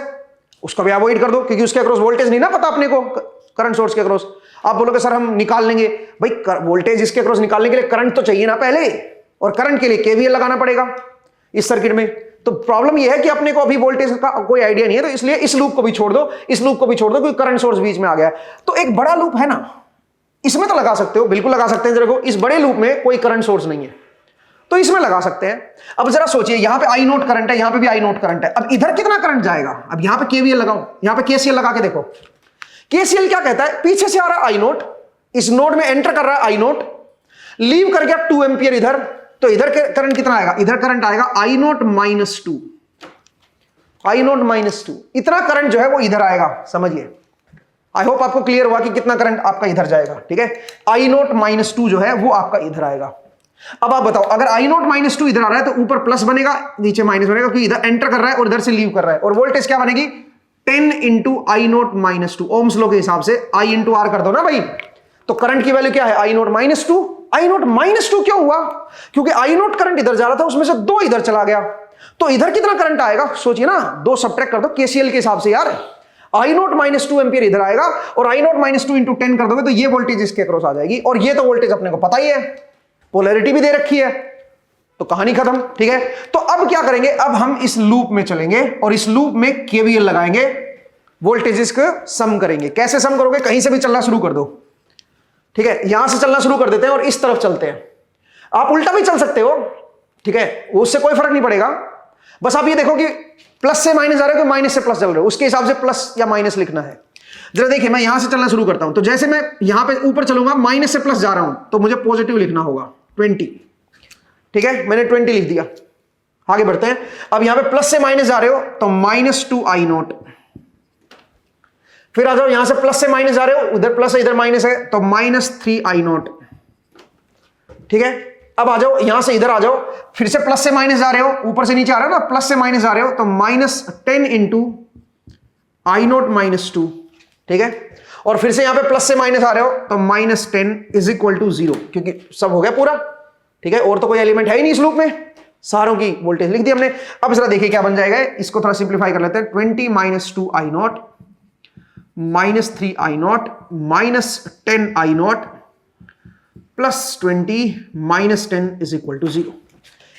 उसको भी अवॉइड कर दो, क्योंकि उसके अक्रॉस वोल्टेज नहीं ना पता अपने को, करंट सोर्स के अक्रॉस। आप बोलोगे सर हम निकाल लेंगे, भाई वोल्टेज इसके अक्रॉस निकालने के लिए करंट तो चाहिए ना पहले, और करंट के लिए केवीएल लगाना पड़ेगा इस सर्किट में। तो प्रॉब्लम यह है कि अपने को अभी वोल्टेज का कोई आइडिया नहीं है, तो इसलिए इस लूप को भी छोड़ दो, इस लूप को भी छोड़ दो, क्योंकि करंट सोर्स बीच में आ गया है। तो एक बड़ा लूप है ना, इसमें तो लगा सकते हो, बिल्कुल लगा सकते हैं। जरा इस बड़े लूप में कोई करंट सोर्स नहीं है तो इसमें लगा सकते हैं। अब जरा सोचिए, यहां पे आई नोट करंट है, यहां पे भी आई नोट करंट है। अब इधर कितना करंट जाएगा? अब यहां पे केवीएल लगाओ, यहां पे केसीएल लगा के देखो। केसीएल क्या कहता है? पीछे से आ रहा है आई नोट, इस नोड में एंटर कर रहा है आई नोट, लीव कर गया 2 एम्पियर इधर, तो इधर करंट कितना आएगा? इधर करंट आएगा आई नोट -2, आई नोट -2। इतना करंट जो है वो इधर आएगा, समझिए। आई होप आपको क्लियर हुआ कि कितना करंट आपका इधर जाएगा, ठीक है। आई नोट -2 जो है वो आपका इधर आएगा। अब आप बताओ, अगर आई नोट -2 इधर आ रहा है तो ऊपर प्लस बनेगा, नीचे माइनस बनेगा, क्योंकि इधर एंटर कर रहा है और इधर से लीव कर रहा है। और वोल्टेज क्या बनेगी? 10 इंटू आई नोट -2, ओम्स लॉ के हिसाब से आई इंटू आर कर दो ना भाई। तो करंट की वैल्यू क्या है? I note -2। आई नोट -2 क्यों हुआ? क्योंकि आई नोट करंट इधर जा रहा था, उसमें से 2 इधर चला गया, तो इधर कितना करंट आएगा? सोचिए ना, 2 सब्ट्रैक्ट कर दो केसीएल के हिसाब से यार। आई नोट -2 एम्पियर इधर आएगा, और आई नोट -2 इंटू 10 कर दोगे तो ये वोल्टेज इसके अक्रॉस आ जाएगी। और ये तो वोल्टेज अपने को पता ही है, पोलैरिटी भी दे रखी है, तो कहानी खत्म, ठीक है। तो अब क्या करेंगे? अब हम इस लूप में चलेंगे और इस लूप में केवीएल लगाएंगे, वोल्टेजेस को सम करेंगे। कैसे सम करोगे? कहीं से भी चलना शुरू कर दो, ठीक है। यहां से चलना शुरू कर देते हैं और इस तरफ चलते हैं। आप उल्टा भी चल सकते हो, ठीक है, उससे कोई फर्क नहीं पड़ेगा। बस आप ये देखो कि प्लस से माइनस जा रहे हो कि माइनस से प्लस चल रहे हो, उसके हिसाब से प्लस या माइनस लिखना है। जरा देखिए, मैं यहां से चलना शुरू करता हूं, तो जैसे मैं यहां पे ऊपर चलूंगा, माइनस से प्लस जा रहा हूं, तो मुझे पॉजिटिव लिखना होगा 20, ठीक है। मैंने 20 लिख दिया। आगे बढ़ते हैं। अब यहां पे प्लस से माइनस जा रहे हो तो -2 आई नोट। फिर आ जाओ, यहां से प्लस से माइनस जा रहे हो, उधर प्लस है इधर माइनस है, तो -3 आई नोट, ठीक है। अब आ जाओ, यहां से इधर आ जाओ, फिर से प्लस से माइनस जा रहे हो, ऊपर से नीचे आ रहे हो ना, प्लस से माइनस जा रहे हो, तो -10 इंटू आई नोट -2, ठीक है। और फिर से यहां पे प्लस से माइनस आ रहे हो तो -10 इज इक्वल टू 0, क्योंकि सब हो गया पूरा, ठीक है। और तो कोई एलिमेंट है ही नहीं इस लूप में, सारों की वोल्टेज लिख दी हमने। अब जरा देखिए क्या बन जाएगा, इसको थोड़ा सिंप्लीफाई कर लेते हैं। 20 -2 I naught -3 I naught -10 I naught +20 -10 is equal to 0।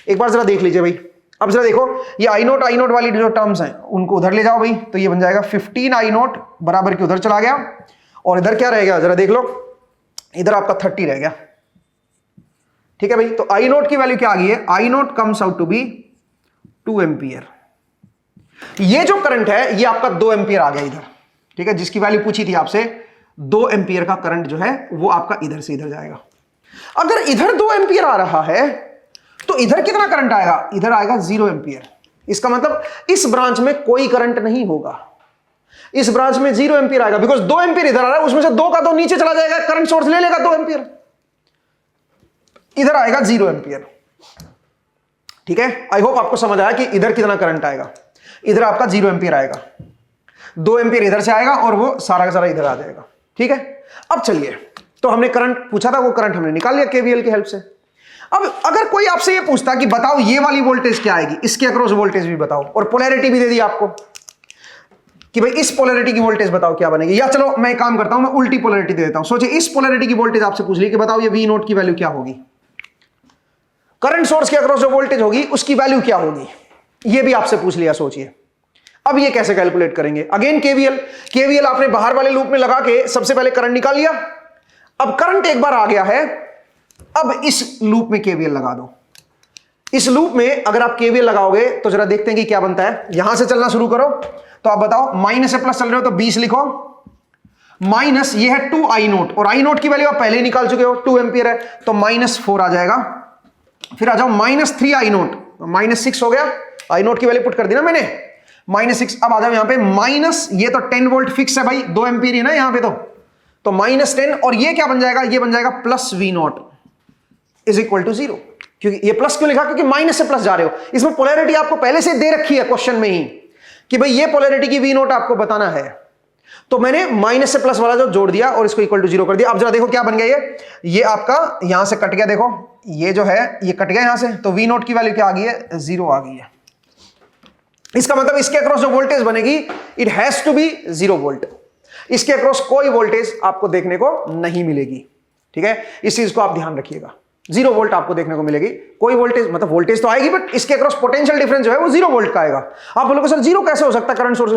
एक बार जरा देख लीजिए भाई। अब जरा देखो, ये आई नोट वाली जो टर्म्स हैं उनको उधर ले जाओ भाई, तो ये बन जाएगा 15 आई नोट बराबर के उधर चला गया, और इधर क्या रह गया? जरा देख लो, इधर आपका 30 रह गया, ठीक है भाई। तो आई नोट की वैल्यू क्या आ गई है? I naught comes out to be 2 ampere. ये जो करंट है ये आपका 2 एम्पियर आ गया इधर, ठीक है। जिसकी वैल्यू पूछी थी आपसे, 2 एम्पियर का करंट जो है वो आपका इधर से इधर जाएगा। अगर इधर 2 एम्पियर आ रहा है तो इधर कितना करंट आएगा? इधर आएगा 0 एम्पियर। इसका मतलब इस ब्रांच में कोई करंट नहीं होगा, इस ब्रांच में 0 एम्पियर आएगा, बिकॉज 2 एम्पियर इधर आ रहा है, उसमें से 2 का 2 नीचे चला जाएगा, करंट सोर्स ले लेगा 2 एम्पियर, इधर आएगा 0 एम्पियर, ठीक है। आई होप आपको समझ आया कि इधर कितना करंट आएगा। इधर आपका 0 एम्पियर आएगा, 2 एम्पियर इधर से आएगा और वो सारा का सारा इधर आ जाएगा, ठीक है। अब चलिए, तो हमने करंट पूछा था, वो करंट हमने निकाल लिया केवीएल की हेल्प से। अब अगर कोई आपसे ये पूछता कि बताओ ये वाली वोल्टेज क्या आएगी, इसके अक्रॉस वोल्टेज भी बताओ, और पोलैरिटी भी दे दी आपको कि भाई इस पोलैरिटी की वोल्टेज बताओ क्या बनेगी। या चलो मैं एक काम करता हूं, मैं उल्टी पोलैरिटी दे देता हूं। सोचिए, इस पोलैरिटी की वोल्टेज आपसे पूछ ली कि बताओ ये वी नोट की वैल्यू क्या होगी, करंट सोर्स के अक्रॉस जो वोल्टेज होगी उसकी वैल्यू क्या होगी, ये भी आपसे पूछ लिया। सोचिए अब ये कैसे कैलकुलेट करेंगे। अगेन केवीएल आपने बाहर वाले लूप में लगा के सबसे पहले करंट निकाल लिया। अब करंट एक बार आ गया है, अब इस लूप में केवीएल लगा दो। इस लूप में अगर आप केवीएल लगाओगे तो जरा देखते हैं कि क्या बनता है। यहां से चलना शुरू करो, तो आप बताओ माइनस से प्लस चल रहे हो तो 20 लिखो, माइनस ये है 2 आई नोट, और आई नोट की वैल्यू आप पहले ही निकाल चुके हो, 2 एम्पियर है, तो -4 आ जाएगा। फिर आ जाओ -3 आई नोट, -6 हो गया, आई नोट की वैल्यू पुट कर दी ना मैंने, -6। अब आ जाओ यहां पे माइनस, ये तो 10 वोल्ट फिक्स है भाई, 2 एम्पियर है ना यहां पे, तो -10, और ये क्या बन जाएगा? ये बन जाएगा +V naught is equal to 0। क्योंकि ये प्लस क्यों लिखा? क्योंकि माइनस से प्लस जा रहे हो। इसमें पोलैरिटी आपको पहले से दे रखी है क्वेश्चन में ही कि भाई ये पोलैरिटी की वी नोट आपको बताना है, तो मैंने माइनस से प्लस वाला जो जोड़ दिया और इसको इक्वल टू 0 कर दिया। अब जरा देखो क्या बन गया, ये आपका यहां से कट गया, देखो ये जो है ये कट गया यहां से, तो वी नोट की वैल्यू क्या आ गई है? 0 आ गई है। इसका मतलब इसके अक्रॉस जो वोल्टेज बनेगी it has to be 0 volt. इसके अक्रॉस कोई वोल्टेज आपको देखने को नहीं मिलेगी। ठीक है, इस चीज को आप ध्यान रखिएगा। 0 वोल्ट आपको देखने को मिलेगी, कोई वोल्टेज मतलब वोल्टेज तो आएगी बट इसके अक्रॉस पोटेंशियल डिफरेंस जो है वो 0 वोल्ट का आएगा। आप बोलोगे सर 0 कैसे हो सकता है करंट सोर्स?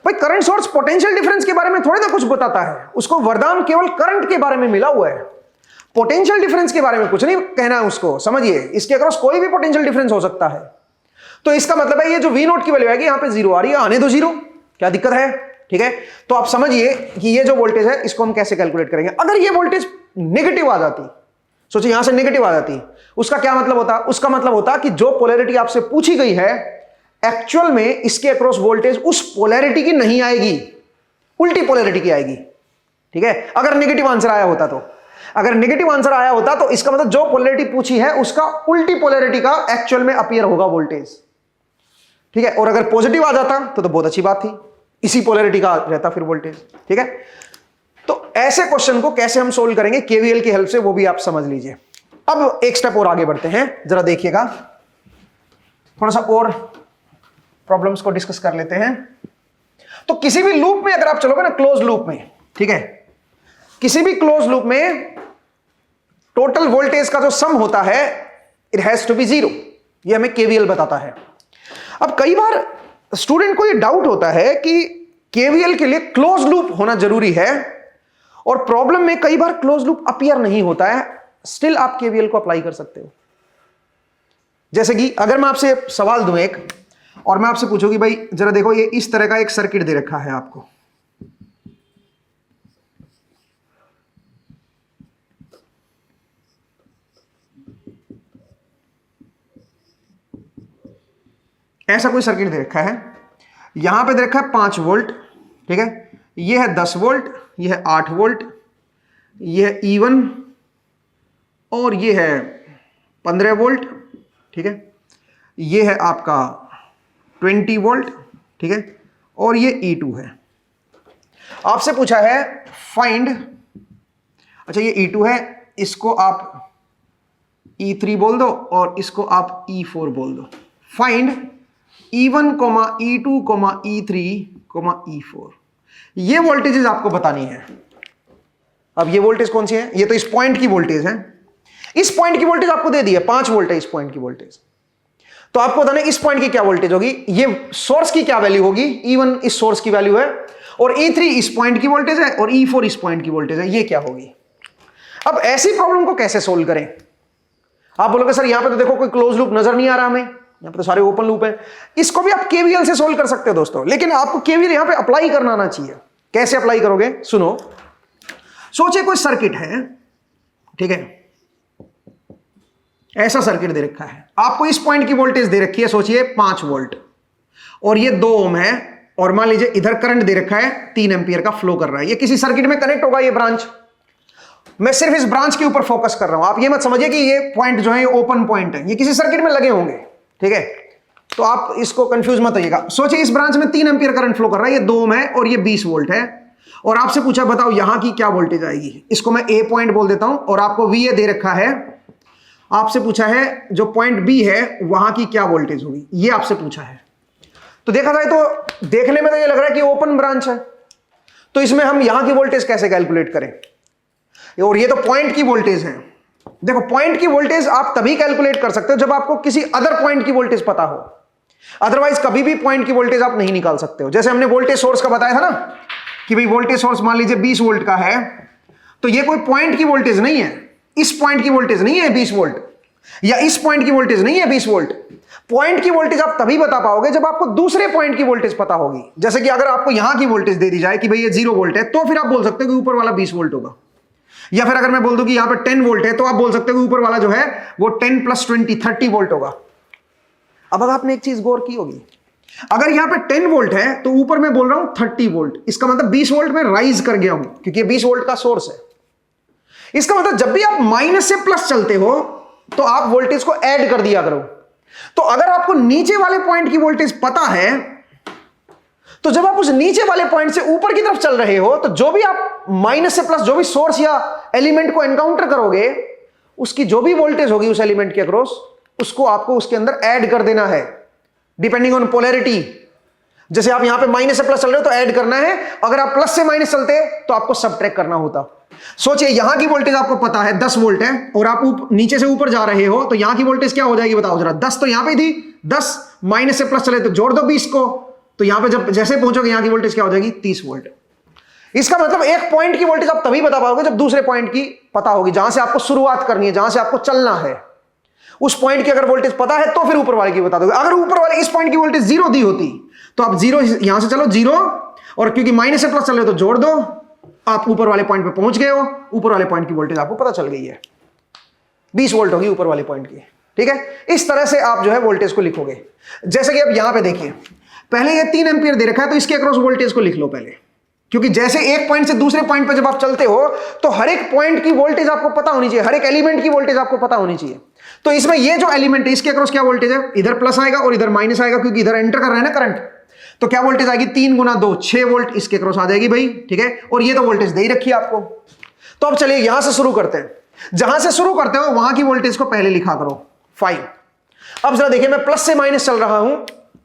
भाई करंट सोर्स पोटेंशियल डिफरेंस के बारे में थोड़ी ना कुछ बताता है, उसको वरदान केवल करंट के बारे में मिला हुआ है, पोटेंशियल डिफरेंस के बारे में कुछ नहीं कहना है उसको। समझिए, इसके अक्रॉस कोई भी पोटेंशियल डिफरेंस हो सकता है। तो इसका मतलब है ये जो V0 की वैल्यू आएगी यहां पे 0 आ रही है, आने दो 0, क्या दिक्कत है? ठीक है, तो आप समझिए कि ये जो वोल्टेज है इसको हम कैसे कैलकुलेट करेंगे। अगर ये वोल्टेज नेगेटिव आ जाती, सोचिए यहां से नेगेटिव आ जाती, उसका क्या मतलब होता? उसका मतलब होता कि जो पोलैरिटी आपसे पूछी गई है एक्चुअल में इसके अक्रॉस वोल्टेज उस पोलैरिटी की नहीं आएगी, उल्टी पोलैरिटी की आएगी। ठीक है, अगर नेगेटिव आंसर आया होता तो, अगर नेगेटिव आंसर आया होता तो इसका मतलब जो पोलैरिटी पूछी है उसका उल्टी पोलैरिटी का एक्चुअल में अपीयर होगा वोल्टेज। ठीक है, और अगर पॉजिटिव आ जाता तो बहुत अच्छी बात थी, इसी पोलैरिटी का रहता फिर वोल्टेज। ठीक है, तो ऐसे क्वेश्चन को कैसे हम सोल्व करेंगे केवीएल की हेल्प से, वो भी आप समझ लीजिए। अब एक स्टेप और आगे बढ़ते हैं, जरा देखिएगा, थोड़ा सा और प्रॉब्लम्स को डिस्कस कर लेते हैं। तो किसी भी लूप में अगर आप चलोगे ना, क्लोज लूप में, ठीक है, किसी भी क्लोज लूप में टोटल वोल्टेज का जो सम होता है इट हैज टू बी 0, ये हमें केवीएल बताता है। अब कई बार स्टूडेंट को ये डाउट होता है कि केवीएल के लिए क्लोज लूप होना जरूरी है, और प्रॉब्लम में कई बार क्लोज लूप अपीयर नहीं होता है, स्टिल आप केवीएल को अप्लाई कर सकते हो। जैसे कि अगर मैं आपसे सवाल दूं एक, और मैं आपसे पूछूं कि भाई जरा देखो ये इस तरह का एक सर्किट दे रखा है आपको, ऐसा कोई सर्किट दे रखा है, यहां पे दे रखा है 5 वोल्ट, ठीक है, ये है 10 वोल्ट, ये है 8 वोल्ट, ये है E1 और ये है 15 वोल्ट, ठीक है, ये है आपका 20 वोल्ट, ठीक है, और ये E2 है। आपसे पूछा है फाइंड, अच्छा ये E2 है, इसको आप E3 बोल दो और इसको आप E4 बोल दो। Find E1, E2, E3, E4, ये वोल्टेजेस आपको बतानी है। अब ये वोल्टेज कौन सी है? ये तो इस पॉइंट की वोल्टेज है, इस पॉइंट की वोल्टेज आपको दे दी है, 5 वोल्ट है इस पॉइंट की वोल्टेज। तो आपको बताना है इस पॉइंट की क्या वोल्टेज होगी, ये सोर्स की क्या वैल्यू होगी, E1 इस सोर्स की वैल्यू है, और E3 इस पॉइंट की वोल्टेज है, और E4 इस पॉइंट की वोल्टेज है, ये क्या होगी। अब ऐसी प्रॉब्लम को कैसे सोल्व करें? आप बोलोगे सर यहां पे तो देखो कोई क्लोज लूप नजर नहीं आ रहा हमें, यहां पे तो सारे ओपन लूप है। इसको भी आप केवीएल से सोल्व कर सकते हो दोस्तों, लेकिन आपको केवीएल यहां पे अप्लाई करना आना चाहिए। कैसे अप्लाई करोगे? सुनो, सोचिए कोई सर्किट है, ठीक है, ऐसा सर्किट दे रखा है, आपको इस पॉइंट की वोल्टेज दे रखी है, सोचिए 5 वोल्ट, और ये 2 ओम है, और मान लीजिए इधर करंट दे रखा है 3 एम्पियर का फ्लो कर रहा है। ये किसी सर्किट में कनेक्ट होगा, ये ब्रांच, मैं सिर्फ इस ब्रांच के ऊपर फोकस कर रहा हूं, आप ये मत समझिए कि ये पॉइंट जो है ये ओपन पॉइंट है, ये किसी सर्किट में लगे होंगे, ठीक है, तो आप इसको कंफ्यूज मत होइएगा। सोचिए इस ब्रांच में 3 एम्पियर करंट फ्लो कर रहा है, ये 2 ओम है और ये 20 वोल्ट है, और आपसे पूछा बताओ यहां की क्या वोल्टेज आएगी। इसको मैं ए पॉइंट बोल देता हूं, और आपको वी ए दे रखा है, आपसे पूछा है जो पॉइंट बी है वहां की क्या वोल्टेज होगी, ये आपसे पूछा है। तो देखा जाए तो देखने में तो ये लग रहा है कि ओपन ब्रांच है, तो इसमें हम यहां की वोल्टेज कैसे कैलकुलेट करें, और ये तो पॉइंट की वोल्टेज है। देखो पॉइंट की वोल्टेज आप तभी कैलकुलेट कर सकते हो जब आपको किसी अदर पॉइंट की वोल्टेज पता हो, अदरवाइज कभी भी पॉइंट की वोल्टेज आप नहीं निकाल सकते हो। जैसे हमने वोल्टेज सोर्स का बताया था ना कि भाई वोल्टेज सोर्स मान लीजिए 20 वोल्ट का है, तो ये कोई पॉइंट की वोल्टेज नहीं है, इस पॉइंट की वोल्टेज नहीं है 20 वोल्ट, या इस पॉइंट की वोल्टेज नहीं है 20 वोल्ट। पॉइंट की वोल्टेज आप तभी बता पाओगे जब आपको दूसरे पॉइंट की वोल्टेज पता होगी। जैसे कि अगर आपको यहां की वोल्टेज दे दी जाए कि भाई ये 0 वोल्ट है, तो फिर आप बोल सकते हो कि ऊपर वाला 20 वोल्ट होगा। या फिर अगर मैं बोल दूं कि यहां पे 10 वोल्ट है, तो आप बोल सकते हो कि ऊपर वाला जो है वो 10 + 20 30 वोल्ट होगा। अब अगर आपने एक चीज गौर की होगी, अगर यहां पे 10 वोल्ट है तो ऊपर मैं बोल रहा हूं 30 वोल्ट, इसका मतलब 20 वोल्ट में राइज कर गया हूं, क्योंकि ये 20 वोल्ट का सोर्स है। इसका मतलब जब भी आप माइनस से प्लस चलते हो तो आप वोल्टेज को ऐड कर दिया करो। तो अगर आपको नीचे वाले पॉइंट की वोल्टेज पता है, तो जब आप उस नीचे वाले पॉइंट से ऊपर की तरफ चल रहे हो, तो जो भी आप माइनस से प्लस जो भी सोर्स या एलिमेंट को एनकाउंटर करोगे, उसकी जो भी वोल्टेज होगी उस एलिमेंट के अक्रॉस, उसको आपको उसके अंदर ऐड कर देना है, डिपेंडिंग ऑन पोलैरिटी। जैसे आप यहां पे माइनस से प्लस चल रहे हो तो ऐड करना है, अगर आप प्लस से माइनस चलते तो आपको सबट्रैक्ट करना होता। सोचिए यहां की वोल्टेज आपको पता है 10 वोल्ट है और आप नीचे से ऊपर जा रहे हो, तो यहां की वोल्टेज क्या हो जाएगी बताओ जरा। 10 तो यहां पे थी, 10 माइनस से प्लस चले तो जोड़ दो 20 को, तो यहां पे जब जैसे पहुंचोगे यहां की वोल्टेज क्या हो जाएगी 30 वोल्ट। इसका मतलब एक पॉइंट की वोल्टेज आप तभी बता पाओगे जब दूसरे पॉइंट की पता होगी, जहां से आपको शुरुआत करनी है, जहां से आपको चलना है। उस पॉइंट की अगर वोल्टेज पता है तो फिर ऊपर वाले की बता दोगे। अगर ऊपर वाले इस पॉइंट की वोल्टेज 0 दी होती तो आप 0 यहां से चलो 0, और क्योंकि माइनस से प्लस चल रहे हो तो जोड़ दो, आप ऊपर वाले पॉइंट पे पहुंच गए हो। ऊपर वाले पॉइंट की वोल्टेज आपको पता चल गई है, 20 वोल्ट होगी ऊपर वाले पॉइंट की। ठीक है, इस तरह से आप जो है वोल्टेज को लिखोगे। जैसे कि अब यहां पे देखिए, पहले ये 3 एम्पियर दे रखा है, तो इसके अक्रॉस वोल्टेज को लिख लो पहले, क्योंकि जैसे एक पॉइंट से दूसरे पॉइंट पर जब आप चलते हो तो हर एक पॉइंट की वोल्टेज आपको पता होनी चाहिए, हर एक एलिमेंट की वोल्टेज आपको पता होनी चाहिए। तो इसमें ये जो एलिमेंट है इसके अक्रॉस क्या वोल्टेज है, इधर प्लस आएगा और इधर माइनस आएगा, क्योंकि इधर एंटर कर रहा है ना करंट। तो क्या वोल्टेज आएगी, 3 गुना 2 6 वोल्ट इसके अक्रॉस आ जाएगी भाई। ठीक है, और ये तो वोल्टेज दे ही रखी है आपको। तो अब चलिए यहां से शुरू करते हैं, जहां से शुरू करते हो वहां की वोल्टेज को पहले लिखा करो 5। अब जरा देखिए, मैं प्लस से माइनस चल रहा हूं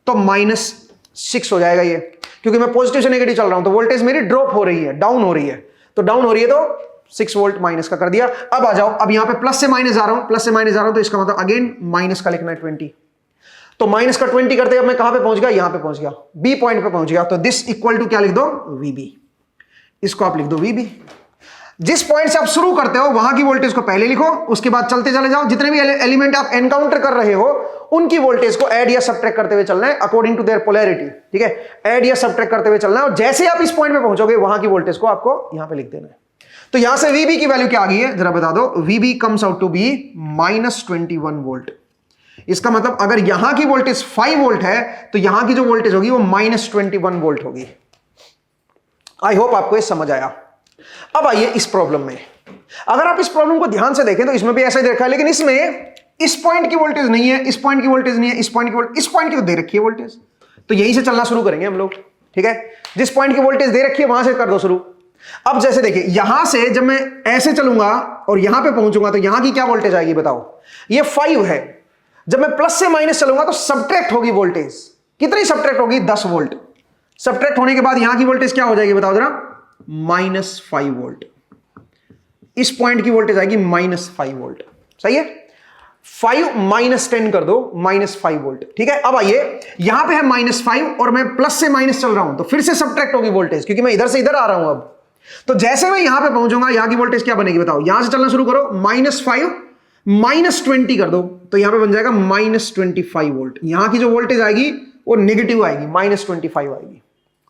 तो -6 हो जाएगा ये, क्योंकि मैं पॉजिटिव से नेगेटिव चल रहा हूं तो वोल्टेज मेरी ड्रॉप हो रही है, डाउन हो रही है। तो डाउन हो रही है तो 6 वोल्ट माइनस का कर दिया। अब आ जाओ, अब यहां पे प्लस से माइनस जा रहा हूं, प्लस से माइनस जा रहा हूं, तो इसका मतलब अगेन माइनस का लिखना है 20। तो माइनस का 20 करते अब मैं कहां पे पहुंच गया, यहां पे पहुंच गया, बी पॉइंट पे पहुंच गया। तो दिस इक्वल टू क्या लिख दो, VB। इसको आप लिख दो VB। जिस पॉइंट से आप शुरू करते हो वहां की वोल्टेज को पहले लिखो, उसके बाद चलते चले जाओ, जितने भी एलिमेंट आप एनकाउंटर कर रहे हो उनकी वोल्टेज को ऐड या सबट्रैक्ट करते हुए चलना है अकॉर्डिंग टू देयर पोलैरिटी। ठीक है, ऐड या सबट्रैक्ट करते हुए चलना है, और जैसे आप इस पॉइंट पे पहुंचोगे वहां की वोल्टेज को आपको यहां पे लिख देना है। तो यहां से VB की वैल्यू क्या आ गई है जरा बता दो। VB comes out to be -21 volt. इसका मतलब अगर यहां की वोल्टेज 5 वोल्ट है तो यहां की जो वोल्टेज होगी वो -21 वोल्ट होगी। आई होप आपको ये समझ आया। अब आइए इस प्रॉब्लम में, अगर आप इस प्रॉब्लम को ध्यान से देखें तो इसमें भी ऐसा ही देखा है, लेकिन इसमें इस पॉइंट की वोल्टेज नहीं है, इस पॉइंट की वोल्टेज नहीं है, इस पॉइंट की वोल्टेज, इस पॉइंट की तो दे रखी है वोल्टेज। तो यहीं से चलना शुरू करेंगे हम लोग। ठीक है, जिस पॉइंट की वोल्टेज दे रखी है वहां से कर दो शुरू। अब जैसे देखिए, यहां से जब मैं ऐसे चलूंगा और यहां पे पहुंचूंगा तो यहां की क्या वोल्टेज आएगी बताओ। ये 5 है, जब मैं प्लस से माइनस चलूंगा तो सबट्रैक्ट होगी वोल्टेज। कितनी सबट्रैक्ट होगी, 10 वोल्ट। सबट्रैक्ट होने के बाद यहां की वोल्टेज क्या हो जाएगी बताओ जरा, -5 वोल्ट। इस पॉइंट की वोल्टेज आएगी -5 वोल्ट। सही है, 5 -10 कर दो, -5 वोल्ट। ठीक है, अब आइए यहां पे है -5 और मैं प्लस से माइनस चल रहा हूं तो फिर से सबट्रैक्ट होगी वोल्टेज, क्योंकि मैं इधर से इधर आ रहा हूं। अब तो जैसे मैं यहां पे पहुंचूंगा यहां की वोल्टेज क्या बनेगी बताओ। यहां से चलना शुरू करो, -5 -20 कर दो तो यहां पे बन जाएगा -25 वोल्ट। यहां की जो वोल्टेज आएगी वो नेगेटिव आएगी, -25 आएगी।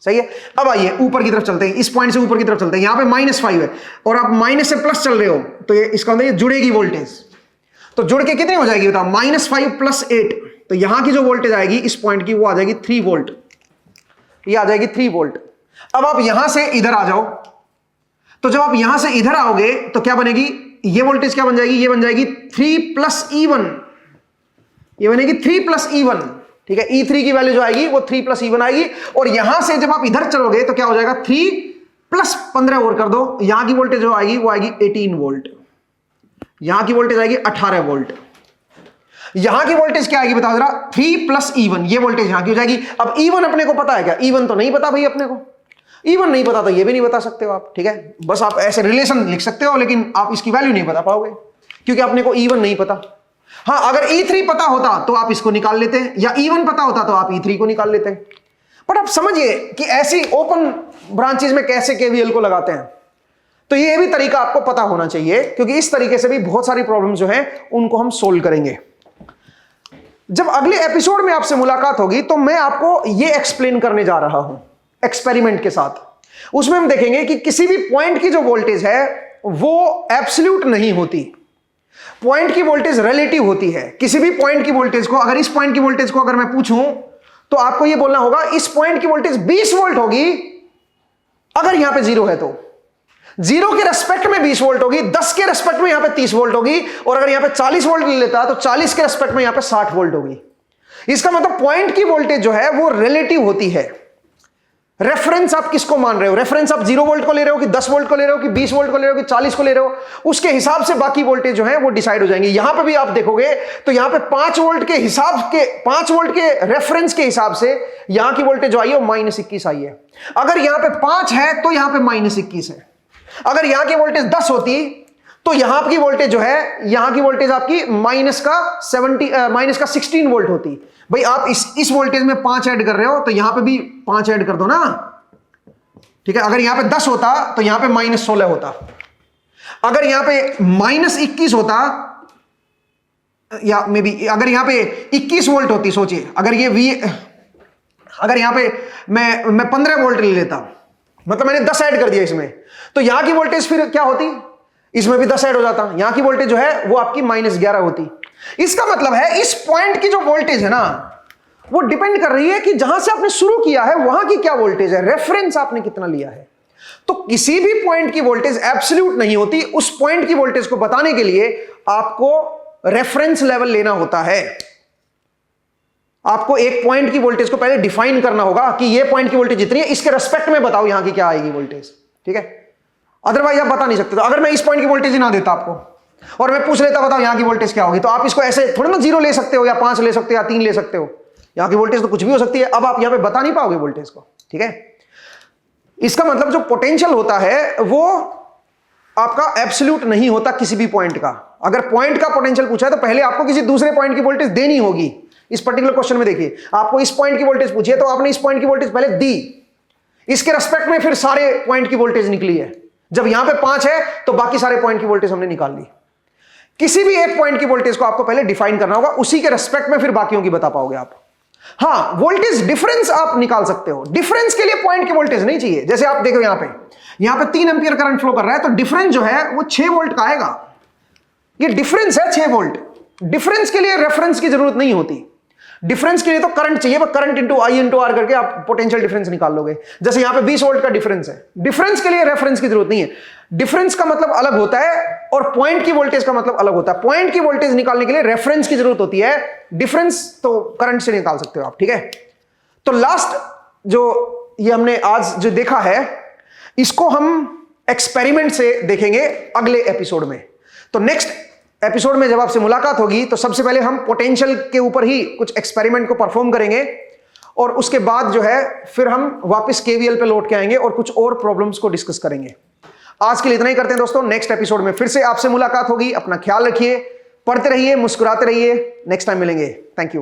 सही है, अब आइए ऊपर की तरफ चलते हैं, इस पॉइंट से ऊपर की तरफ चलते हैं। यहां पे -5 है और आप माइनस से प्लस चल रहे हो तो ये इसका मतलब ये जुड़ेगी वोल्टेज। तो जुड़ के कितनी हो जाएगी बताओ, -5 + 8। तो यहां की जो वोल्टेज आएगी इस पॉइंट की वो आ जाएगी 3 वोल्ट। ये आ जाएगी 3 वोल्ट। अब आप यहां से इधर आ जाओ, तो जब आप यहां से इधर आओगे तो क्या बनेगी, ये वोल्टेज क्या बन जाएगी, ये बन जाएगी 3 + E1। ये बनेगी 3 + E1। ठीक है, E3 की वैल्यू जो आएगी वो 3 + E1 आएगी। और यहां से जब आप इधर चलोगे तो क्या हो जाएगा, 3 + 15 और कर दो, यहां की वोल्टेज जो आएगी वो आएगी 18 वोल्ट। यहां की वोल्टेज आएगी 18 वोल्ट। यहां की वोल्टेज क्या आएगी बताओ जरा, 3 + E1। ये वोल्टेज यहां की हो जाएगी। अब E1 अपने को पता है क्या, E1 तो नहीं पता भाई अपने को। E1 नहीं पता तो ये भी नहीं बता सकते हो आप। ठीक है, बस आप ऐसे रिलेशन लिख सकते हो लेकिन आप इसकी वैल्यू नहीं बता पाओगे क्योंकि अपने को E1 नहीं पता। हाँ, अगर E3 पता होता तो आप इसको निकाल लेते हैं, या E1 पता होता तो आप E3 को निकाल लेते हैं। बट आप समझिए कि ऐसी ओपन ब्रांचेज में कैसे KVL को लगाते हैं। तो ये भी तरीका आपको पता होना चाहिए, क्योंकि इस तरीके से भी बहुत सारी प्रॉब्लम जो है उनको हम सोल्व करेंगे। जब अगले एपिसोड में आपसे मुलाकात होगी तो मैं आपको ये एक्सप्लेन करने जा रहा हूं एक्सपेरिमेंट के साथ। उसमें हम देखेंगे कि किसी भी पॉइंट की जो वोल्टेज है वो एब्सोल्यूट नहीं होती, पॉइंट की वोल्टेज रिलेटिव होती है। किसी भी पॉइंट की वोल्टेज को, अगर इस पॉइंट की वोल्टेज को अगर मैं पूछूं तो आपको यह बोलना होगा इस पॉइंट की वोल्टेज 20 वोल्ट होगी अगर यहां पे 0 है तो 0 के रेस्पेक्ट में 20 वोल्ट होगी, 10 के रेस्पेक्ट में यहां पे 30 वोल्ट होगी, और अगर यहां पे 40 वोल्ट ले लेता तो 40 के रेस्पेक्ट में यहां पे 60 वोल्ट होगी। इसका मतलब पॉइंट की वोल्टेज जो है वो रिलेटिव होती है। रेफरेंस आप किसको मान रहे हो? रेफरेंस आप 0 वोल्ट को ले रहे हो कि 10 वोल्ट को ले रहे हो कि 20 वोल्ट को ले रहे हो कि 40 को ले रहे हो, उसके हिसाब से बाकी वोल्टेज जो है वो डिसाइड हो जाएंगे। यहां पे भी आप देखोगे तो यहां पे 5 वोल्ट के हिसाब के 5 वोल्ट के रेफरेंस के हिसाब से यहां की वोल्टेज जो आई है वो -21 आई है। अगर यहां पे 5 है तो यहां पे -21 है। अगर यहां की वोल्टेज 10 होती तो यहां की वोल्टेज जो है, यहां की वोल्टेज आपकी -16 वोल्ट होती। भाई आप इस वोल्टेज में 5 ऐड कर रहे हो तो यहां पे भी 5 ऐड कर दो ना, ठीक है। अगर यहां पे 10 होता तो यहां पे -16 होता। अगर यहां पे -21 होता, या मे बी अगर यहां पे 21 वोल्ट होती, सोचिए अगर अगर यहां पे मैं 15 वोल्ट ले लेता, मतलब मैंने 10 ऐड कर दिया इसमें, तो यहां की वोल्टेज फिर क्या होती? इसमें भी 10 ऐड हो जाता, यहां की वोल्टेज जो है वो आपकी -11 होती। इसका मतलब है इस पॉइंट की जो वोल्टेज है ना, वो डिपेंड कर रही है कि जहां से आपने शुरू किया है वहां की क्या वोल्टेज है, रेफरेंस आपने कितना लिया है। तो किसी भी पॉइंट की वोल्टेज एब्सोल्यूट नहीं होती। उस पॉइंट की वोल्टेज को बताने के लिए आपको रेफरेंस लेवल लेना होता है। आपको एक पॉइंट की वोल्टेज को पहले डिफाइन करना होगा कि ये पॉइंट की वोल्टेज जितनी है इसके रेस्पेक्ट में बताओ यहां की क्या आएगी वोल्टेज, ठीक है। अदरवाइज आप बता नहीं सकते। तो अगर मैं इस पॉइंट की वोल्टेज ही ना देता आपको और मैं पूछ लेता बताओ यहां की वोल्टेज क्या होगी, तो आप इसको ऐसे थोड़ा ना 0 ले सकते हो या 5 ले सकते हो या 3 ले सकते हो। यहां की वोल्टेज तो कुछ भी हो सकती है। अब आप यहां पे बता नहीं पाओगे वोल्टेज को, ठीक है। इसका मतलब जो पोटेंशियल होता है वो आपका एब्सोल्यूट नहीं होता किसी भी पॉइंट का। अगर पॉइंट का पोटेंशियल पूछा है तो पहले आपको किसी दूसरे पॉइंट की वोल्टेज देनी होगी। इस पर्टिकुलर क्वेश्चन में देखिए, आपको इस पॉइंट की वोल्टेज पूछी है तो आपने इस पॉइंट की वोल्टेज पहले दी, इसके रेस्पेक्ट में फिर सारे पॉइंट की वोल्टेज निकली है। जब यहां पे 5 है तो बाकी सारे पॉइंट की वोल्टेज हमने निकाल ली। किसी भी एक पॉइंट की वोल्टेज को आपको पहले डिफाइन करना होगा, उसी के रेस्पेक्ट में फिर बाकियों की बता पाओगे आप। हां, वोल्टेज डिफरेंस आप निकाल सकते हो। डिफरेंस के लिए पॉइंट की वोल्टेज नहीं चाहिए। जैसे आप देखो यहां पे 3 एंपियर करंट फ्लो कर रहा है तो डिफरेंस जो है वो 6 वोल्ट का आएगा। ये डिफरेंस है 6 वोल्ट। डिफरेंस के लिए रेफरेंस की जरूरत नहीं होती। डिफरेंस के लिए तो करंट चाहिए, current into I into R करके आप पोटेंशियल डिफरेंस निकाल लोगे। जैसे यहां पे 20 वोल्ट का डिफरेंस है, डिफरेंस के लिए रेफरेंस की जरूरत नहीं है। डिफरेंस का मतलब अलग होता है और पॉइंट की वोल्टेज का मतलब अलग होता है। पॉइंट की वोल्टेज निकालने के लिए रेफरेंस की जरूरत होती है, डिफरेंस तो करंट से निकाल सकते हो आप, ठीक है। तो लास्ट जो ये हमने आज जो देखा है इसको हम एक्सपेरिमेंट से देखेंगे अगले एपिसोड में। तो नेक्स्ट एपिसोड में जब आपसे मुलाकात होगी तो सबसे पहले हम पोटेंशियल के ऊपर ही कुछ एक्सपेरिमेंट को परफॉर्म करेंगे और उसके बाद जो है फिर हम वापस केवीएल पे लौट के आएंगे और कुछ और प्रॉब्लम्स को डिस्कस करेंगे। आज के लिए इतना ही करते हैं दोस्तों। नेक्स्ट एपिसोड में फिर से आपसे मुलाकात होगी। अपना ख्याल रखिए, पढ़ते रहिए, मुस्कुराते रहिए। नेक्स्ट टाइम मिलेंगे। Thank you.